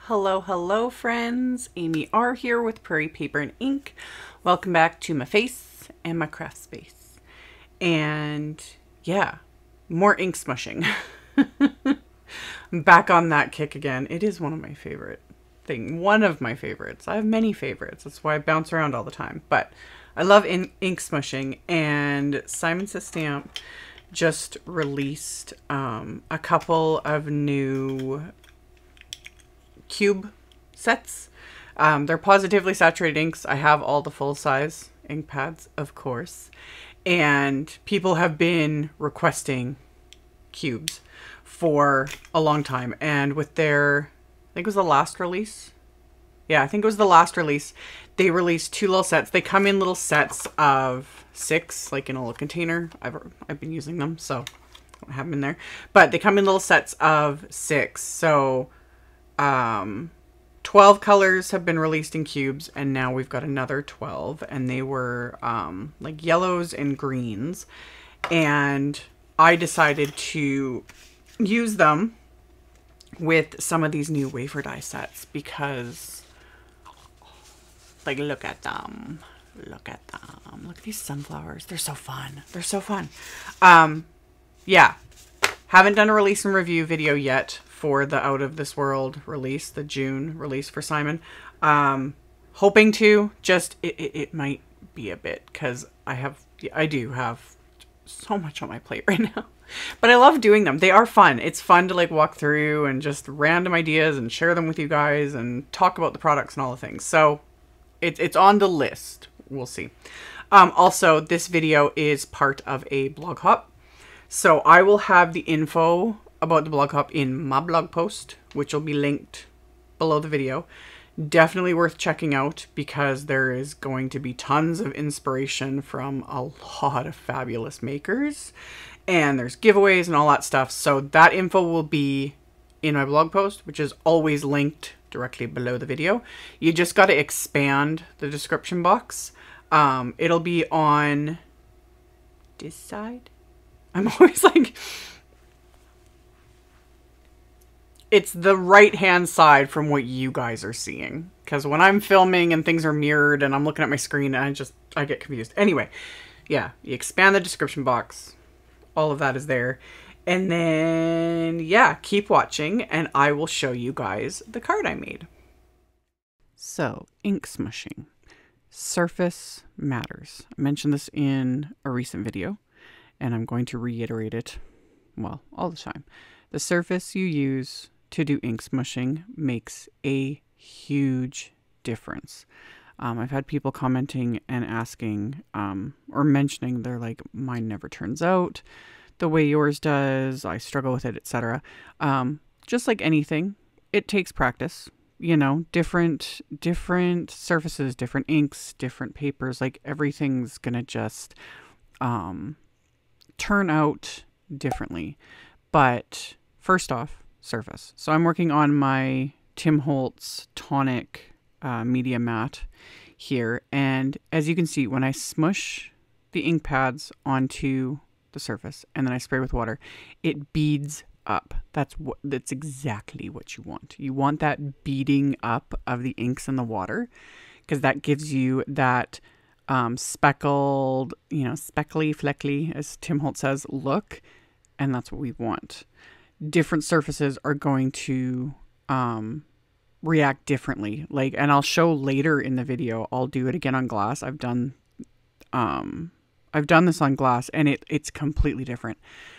Hello, hello friends. AmyR here with Prairie Paper and Ink. Welcome back to my face and my craft space. And yeah, more ink smushing. I'm back on that kick again. It is one of my favorite things. One of my favorites. I have many favorites. That's why I bounce around all the time. But I love ink smushing, and Simon Says Stamp just released a couple of new cube sets. They're positively saturated inks. I have all the full size ink pads, of course, and people have been requesting cubes for a long time. And with their, I think it was the last release. Yeah, I think it was the last release. They released two little sets. They come in little sets of 6, like in a little container. I've been using them, so I don't have them in there. But they come in little sets of 6. So 12 colors have been released in cubes, and now we've got another 12, and they were like yellows and greens, and I decided to use them with some of these new wafer die sets because, like, look at them, look at these sunflowers. They're so fun. They're so fun. Yeah, haven't done a release and review video yet for the Out of This World release, the June release for Simon. Hoping to, just it might be a bit because I do have so much on my plate right now, but I love doing them. They are fun. It's fun to like walk through and just random ideas and share them with you guys and talk about the products and all the things. So it's on the list. We'll see. Also, this video is part of a blog hop, so I will have the info about the blog hop in my blog post, which will be linked below the video. Definitely worth checking out because there is going to be tons of inspiration from a lot of fabulous makers, and there's giveaways and all that stuff. So that info will be in my blog post, which is always linked directly below the video. You just got to expand the description box. It'll be on this side. I'm always like, it's the right-hand side from what you guys are seeing. Because when I'm filming and things are mirrored and I'm looking at my screen, and I get confused. Anyway, yeah, you expand the description box. All of that is there. And then, yeah, keep watching and I will show you guys the card I made. So, ink smushing. Surface matters. I mentioned this in a recent video, and I'm going to reiterate it, well, all the time. The surface you use to do ink smushing makes a huge difference. I've had people commenting and asking or mentioning, they're like, mine never turns out the way yours does, I struggle with it, etc. Just like anything, it takes practice. You know, different surfaces, different inks, different papers, like everything's gonna just turn out differently. But first off, surface. So I'm working on my Tim Holtz Tonic media mat here, and as you can see, when I smush the ink pads onto the surface and then I spray with water, it beads up. That's exactly what you want. You want that beading up of the inks in the water, because that gives you that speckled, you know, speckly, fleckly, as Tim Holtz says, look, and that's what we want. Different surfaces are going to react differently. Like, and I'll show later in the video, I'll do it again on glass. I've done this on glass, and it's completely different.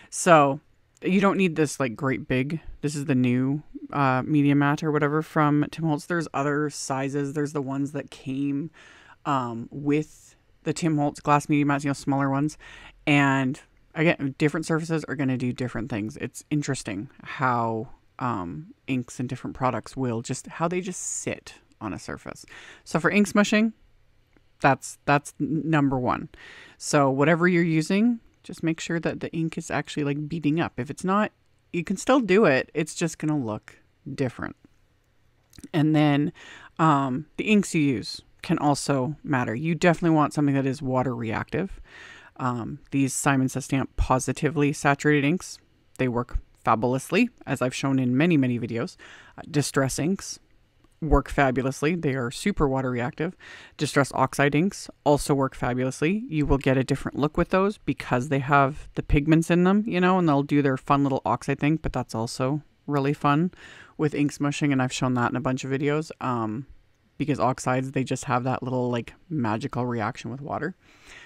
So you don't need this like great big, this is the new media mat or whatever from Tim Holtz. There's other sizes. There's the ones that came with the Tim Holtz glass media mats, you know, smaller ones. And again, different surfaces are going to do different things. It's interesting how inks and different products will just, how they just sit on a surface. So for ink smushing, that's number one. So whatever you're using, just make sure that the ink is actually like beading up. If it's not, you can still do it. It's just going to look different. And then the inks you use can also matter. You definitely want something that is water reactive. These Simon Says Stamp Pawsitively saturated inks, they work fabulously, as I've shown in many, many videos. Distress inks, work fabulously. They are super water reactive. Distress oxide inks also work fabulously. You will get a different look with those because they have the pigments in them, you know, and they'll do their fun little oxide thing, but that's also really fun with ink smushing, and I've shown that in a bunch of videos. Because oxides, they just have that little like magical reaction with water.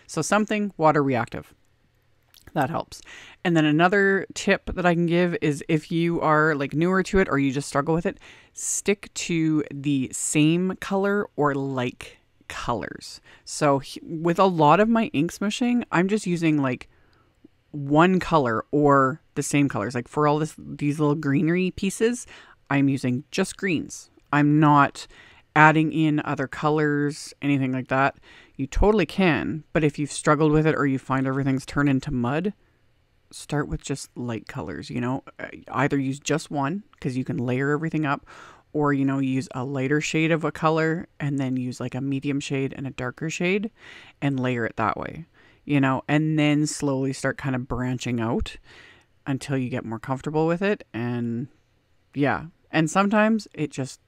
So something water reactive. That helps. And then another tip that I can give is if you are like newer to it or you just struggle with it, stick to the same color or like colors. So with a lot of my ink smushing, I'm just using like one color or the same colors. Like for all these little greenery pieces, I'm using just greens. I'm not adding in other colors, anything like that. You totally can, but if you've struggled with it or you find everything's turned into mud, start with just light colors, you know. Either use just one because you can layer everything up, or, you know, use a lighter shade of a color and then use like a medium shade and a darker shade and layer it that way, you know, and then slowly start kind of branching out until you get more comfortable with it. And yeah, and sometimes it just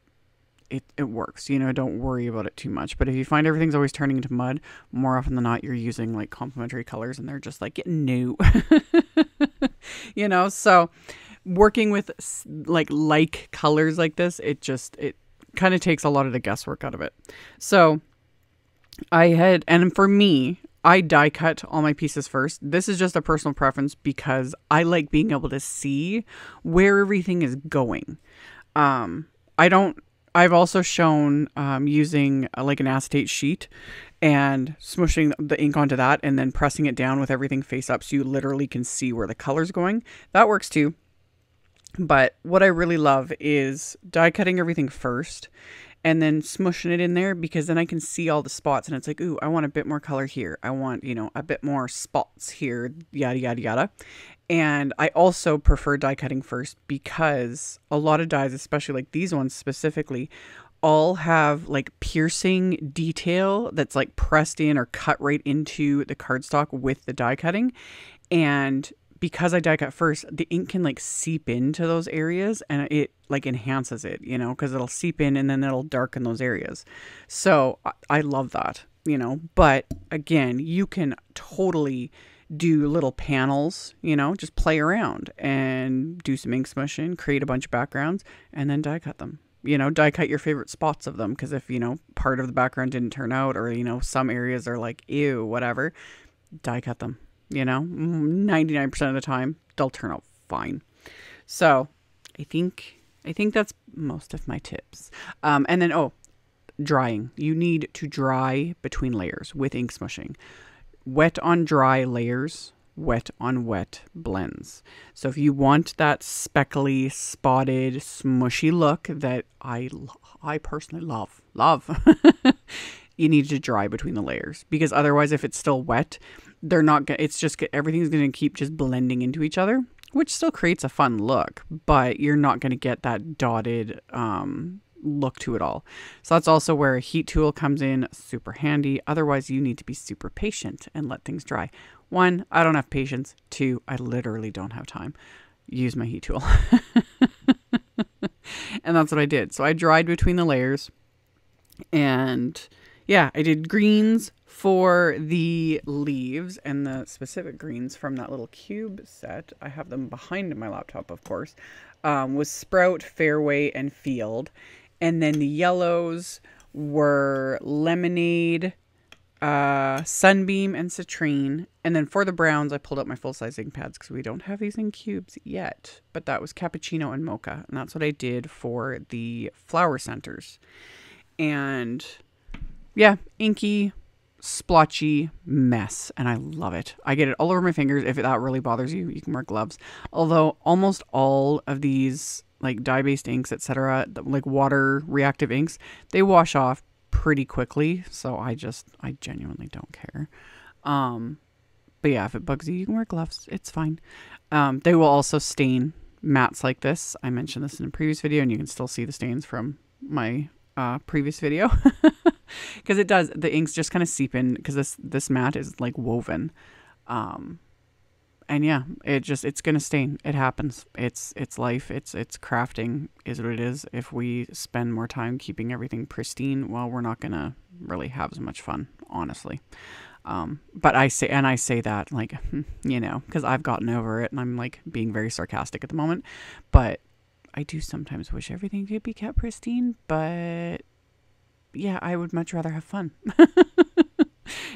it works, you know, don't worry about it too much. But if you find everything's always turning into mud, more often than not, you're using like complementary colors and they're just like, no, you know. So working with like colors like this, it kind of takes a lot of the guesswork out of it. So and for me, I die cut all my pieces first. This is just a personal preference because I like being able to see where everything is going. I've also shown using like an acetate sheet and smooshing the ink onto that and then pressing it down with everything face up so you literally can see where the color's going. That works too. But what I really love is die cutting everything first and then smushing it in there, because then I can see all the spots and it's like, ooh, I want a bit more color here. I want, you know, a bit more spots here, yada, yada, yada. And I also prefer die cutting first because a lot of dies, especially like these ones specifically, all have like piercing detail that's like pressed in or cut right into the cardstock with the die cutting. And because I die cut first, the ink can like seep into those areas and it like enhances it, you know, because it'll seep in and then it'll darken those areas. So I love that, you know. But again, you can totally do little panels, you know, just play around and do some ink smushing, create a bunch of backgrounds, and then die cut them. You know, die cut your favorite spots of them, because if, you know, part of the background didn't turn out, or, you know, some areas are like, ew, whatever, die cut them. You know, 99% of the time, they'll turn out fine. So I think that's most of my tips. And then, drying. You need to dry between layers with ink smushing. Wet on dry layers, wet on wet blends. So if you want that speckly, spotted, smushy look that I personally love, you need to dry between the layers, because otherwise, if it's still wet, they're not gonna, it's just, everything's going to keep just blending into each other, which still creates a fun look, but you're not going to get that dotted look to it all. So that's also where a heat tool comes in super handy. Otherwise, you need to be super patient and let things dry. 1, I don't have patience. 2, I literally don't have time. Use my heat tool. And that's what I did. So I dried between the layers, and yeah, I did greens for the leaves and the specific greens from that little cube set. I have them behind my laptop, of course, was Sprout, Fairway, and Field. And then the yellows were Lemonade, Sunbeam, and Citrine. And then for the browns, I pulled up my full-size ink pads because we don't have these in cubes yet. But that was Cappuccino and Mocha. And that's what I did for the flower centers. And yeah, inky, splotchy mess, and I love it. I get it all over my fingers. If that really bothers you, you can wear gloves. Although almost all of these like dye-based inks, etc., like water reactive inks, they wash off pretty quickly. So I genuinely don't care. But yeah, if it bugs you, you can wear gloves. It's fine. They will also stain mats like this. I mentioned this in a previous video, and you can still see the stains from my previous video. Because it does, the inks just kind of seep in, because this mat is like woven. And And yeah, it's going to stain. It happens. It's life. It's crafting is what it is. If we spend more time keeping everything pristine, well, we're not going to really have as much fun, honestly. But I say that like, you know, because I've gotten over it and I'm like being very sarcastic at the moment, but I do sometimes wish everything could be kept pristine, but yeah, I would much rather have fun,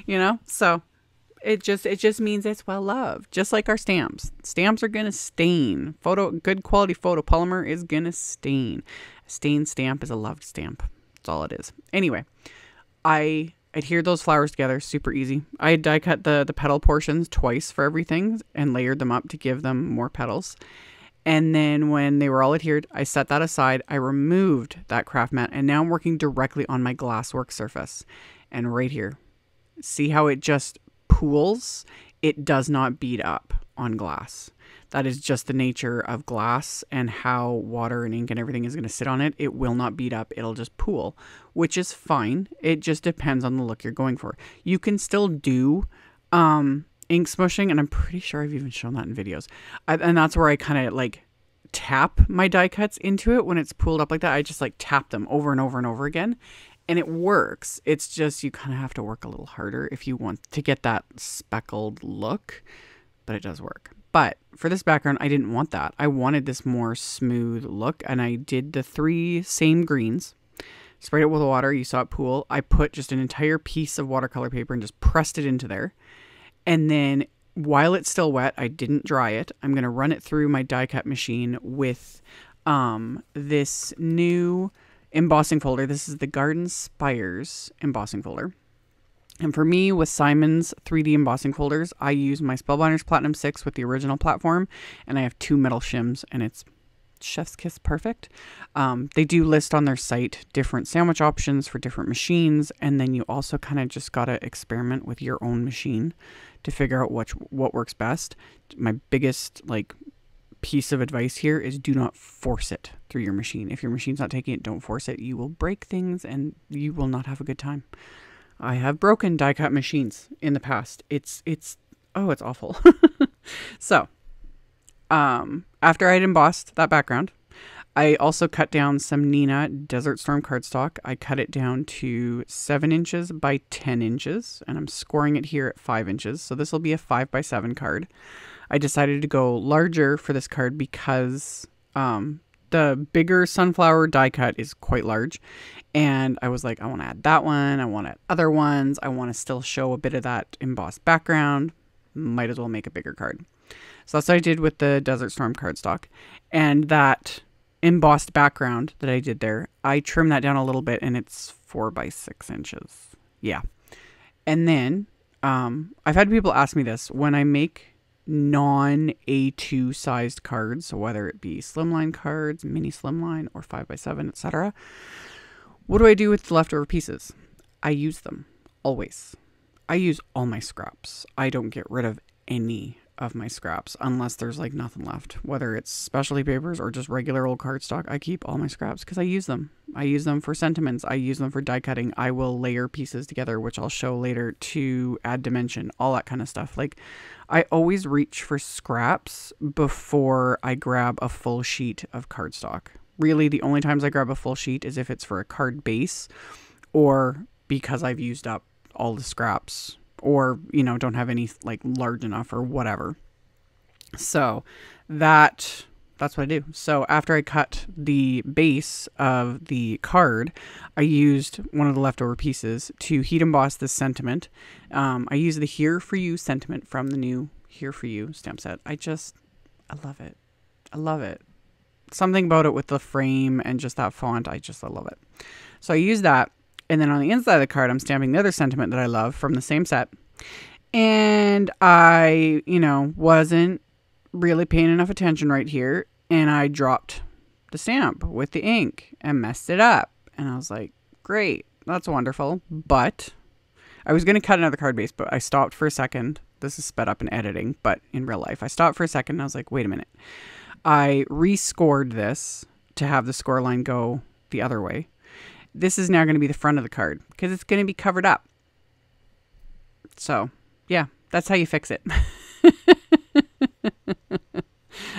you know? So it just means it's well loved, just like our stamps. Stamps are going to stain. Good quality photopolymer is going to stain. A stained stamp is a loved stamp. That's all it is. Anyway, I adhered those flowers together super easy. I die cut the petal portions twice for everything and layered them up to give them more petals. And then when they were all adhered, I set that aside. I removed that craft mat and now I'm working directly on my glass work surface. And right here, see how it just pools? It does not bead up on glass. That is just the nature of glass and how water and ink and everything is going to sit on it. It will not bead up. It'll just pool, which is fine. It just depends on the look you're going for. You can still do ink smooshing, and I'm pretty sure I've even shown that in videos. And that's where I kind of like tap my die cuts into it when it's pooled up like that. I just like tap them over and over and over again. And it works. It's just you kind of have to work a little harder if you want to get that speckled look, but it does work. But for this background, I didn't want that. I wanted this more smooth look, and I did the 3 same greens, sprayed it with water. You saw it pool. I put just an entire piece of watercolor paper and just pressed it into there. And then while it's still wet, I didn't dry it. I'm going to run it through my die cut machine with this new embossing folder. This is the Garden Spires embossing folder. And for me, with Simon's 3D embossing folders, I use my Spellbinders Platinum 6 with the original platform, and I have 2 metal shims, and it's chef's kiss perfect. They do list on their site different sandwich options for different machines, and then you also kind of just got to experiment with your own machine to figure out what works best. My biggest piece of advice here is do not force it through your machine. If your machine's not taking it, don't force it. You will break things and you will not have a good time. I have broken die cut machines in the past. It's awful. So, after I'd embossed that background, I also cut down some Nina Desert Storm cardstock. I cut it down to 7 inches by 10 inches, and I'm scoring it here at 5 inches. So this will be a 5x7 card. I decided to go larger for this card because the bigger sunflower die cut is quite large. And I was like, I want to add that one. I want to add other ones. I want to still show a bit of that embossed background. Might as well make a bigger card. So that's what I did with the Desert Storm cardstock. And that embossed background that I did there, I trimmed that down a little bit and it's 4x6 inches. Yeah. And then I've had people ask me this when I make non A2 sized cards, so whether it be slimline cards, mini slimline, or 5x7, etc. What do I do with the leftover pieces? I use them always. I use all my scraps. I don't get rid of any of my scraps unless there's nothing left, whether it's specialty papers or just regular old cardstock. I keep all my scraps because I use them. I use them for sentiments. I use them for die cutting. I will layer pieces together, which I'll show later, to add dimension, all that kind of stuff. I always reach for scraps before I grab a full sheet of cardstock. Really, the only times I grab a full sheet is if it's for a card base or because I've used up all the scraps or, don't have any large enough or whatever. So that's what I do. So after I cut the base of the card, I used one of the leftover pieces to heat emboss this sentiment. I use the Here For You sentiment from the new Here For You stamp set. I love it. I love it. Something about it with the frame and just that font. I love it. So I use that. And then on the inside of the card, I'm stamping the other sentiment that I love from the same set. And I, wasn't really paying enough attention right here. And I dropped the stamp with the ink and messed it up. And I was like, great, that's wonderful. But I was going to cut another card base, but I stopped for a second. This is sped up in editing, but in real life, I stopped for a second and I was like, wait a minute. I rescored this to have the score line go the other way. This is now going to be the front of the card because it's going to be covered up. So, yeah, that's how you fix it.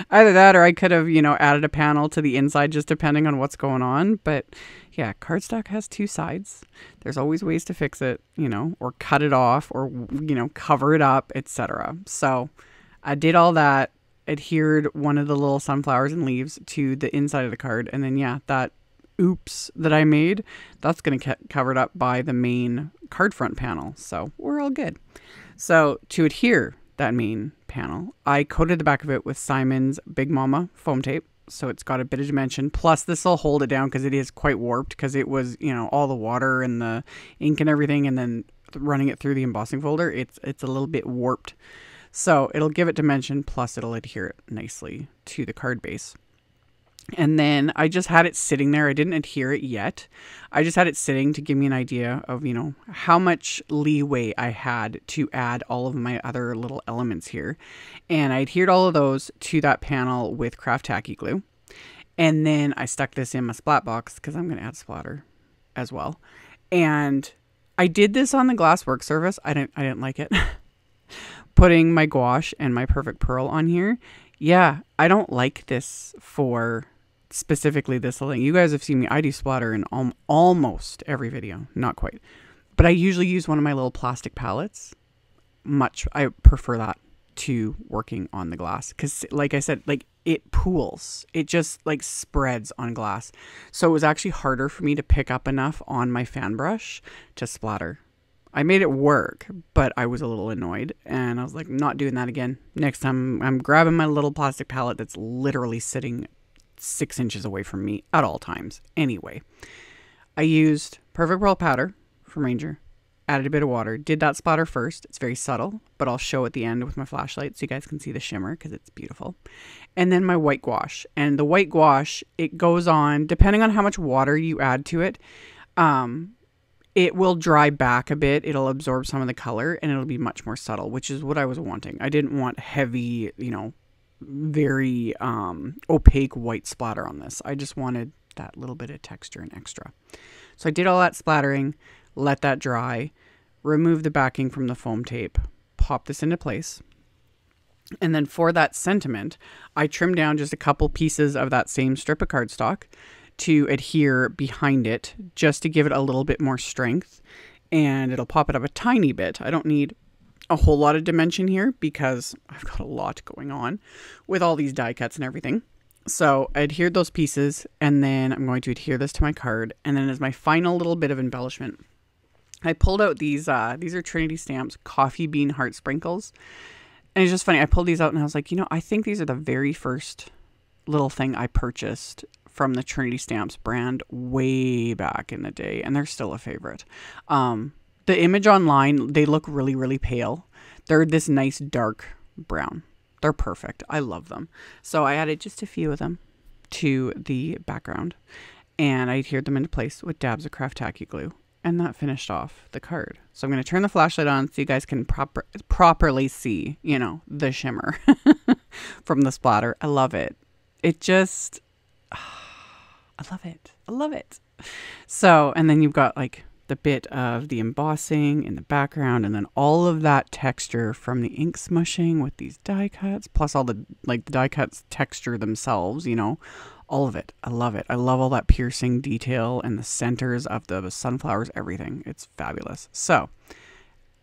Either that or I could have, you know, added a panel to the inside just depending on what's going on. But yeah, cardstock has two sides. There's always ways to fix it, you know, or cut it off or, you know, cover it up, etc. So I did all that, adhered one of the little sunflowers and leaves to the inside of the card. And then, yeah, that oops that I made, that's going to get covered up by the main card front panel. So we're all good. So to adhere that main panel, I coated the back of it with Simon's Big Mama foam tape. So it's got a bit of dimension. Plus this will hold it down because it is quite warped because it was, you know, all the water and the ink and everything. And then running it through the embossing folder, it's a little bit warped. So it'll give it dimension, plus it'll adhere it nicely to the card base. And then I just had it sitting there. I didn't adhere it yet. I just had it sitting to give me an idea of, you know, how much leeway I had to add all of my other little elements here. And I adhered all of those to that panel with craft tacky glue. And then I stuck this in my splat box because I'm going to add splatter as well. And I did this on the glass work surface. I didn't like it. Putting my gouache and my perfect pearl on here. Yeah, I don't like this for specifically this thing. You guys have seen me. I do splatter in almost every video. Not quite. But I usually use one of my little plastic palettes. I prefer that to working on the glass. Because like I said, like it pools. It just like spreads on glass. So it was actually harder for me to pick up enough on my fan brush to splatter. I made it work, but I was a little annoyed and I was like, not doing that again. Next time I'm grabbing my little plastic palette that's literally sitting 6 inches away from me at all times. Anyway, I used Perfect Pearl powder from Ranger, added a bit of water, did that splatter first. It's very subtle, but I'll show at the end with my flashlight so you guys can see the shimmer because it's beautiful. And then my white gouache. And the white gouache, it goes on, depending on how much water you add to it, it will dry back a bit. It'll absorb some of the color and it'll be much more subtle, which is what I was wanting. I didn't want heavy, you know, very opaque white splatter on this. I just wanted that little bit of texture and extra. So I did all that splattering, let that dry, remove the backing from the foam tape, pop this into place. And then for that sentiment, I trimmed down just a couple pieces of that same strip of cardstock to adhere behind it just to give it a little bit more strength, and it'll pop it up a tiny bit. I don't need a whole lot of dimension here because I've got a lot going on with all these die cuts and everything. So I adhered those pieces and then I'm going to adhere this to my card. And then as my final little bit of embellishment, I pulled out these are Trinity Stamps coffee bean heart sprinkles. And it's just funny. I pulled these out and I was like, you know, I think these are the very first little thing I purchased from the Trinity Stamps brand way back in the day, and they're still a favorite. The image online, they look really, really pale. They're this nice dark brown. They're perfect. I love them. So I added just a few of them to the background, and I adhered them into place with dabs of craft tacky glue, and that finished off the card. So I'm going to turn the flashlight on so you guys can properly see, you know, the shimmer from the splatter. I love it. It just... I love it. I love it. So, and then you've got like the bit of the embossing in the background and then all of that texture from the ink smushing with these die cuts, plus all the like the die cuts texture themselves, you know, all of it. I love it. I love all that piercing detail and the centers of the sunflowers, everything. It's fabulous. So,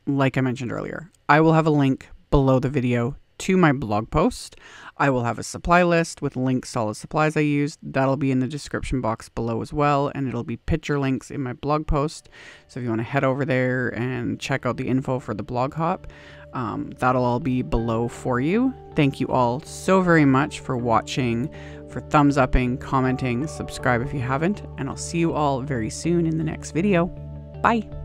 like I mentioned earlier, I will have a link below the video to my blog post. I will have a supply list with links to all the supplies I used. That'll be in the description box below as well, and it'll be picture links in my blog post. So if you want to head over there and check out the info for the blog hop, that'll all be below for you. Thank you all so very much for watching, for thumbs upping, commenting, subscribe if you haven't, and I'll see you all very soon in the next video. Bye!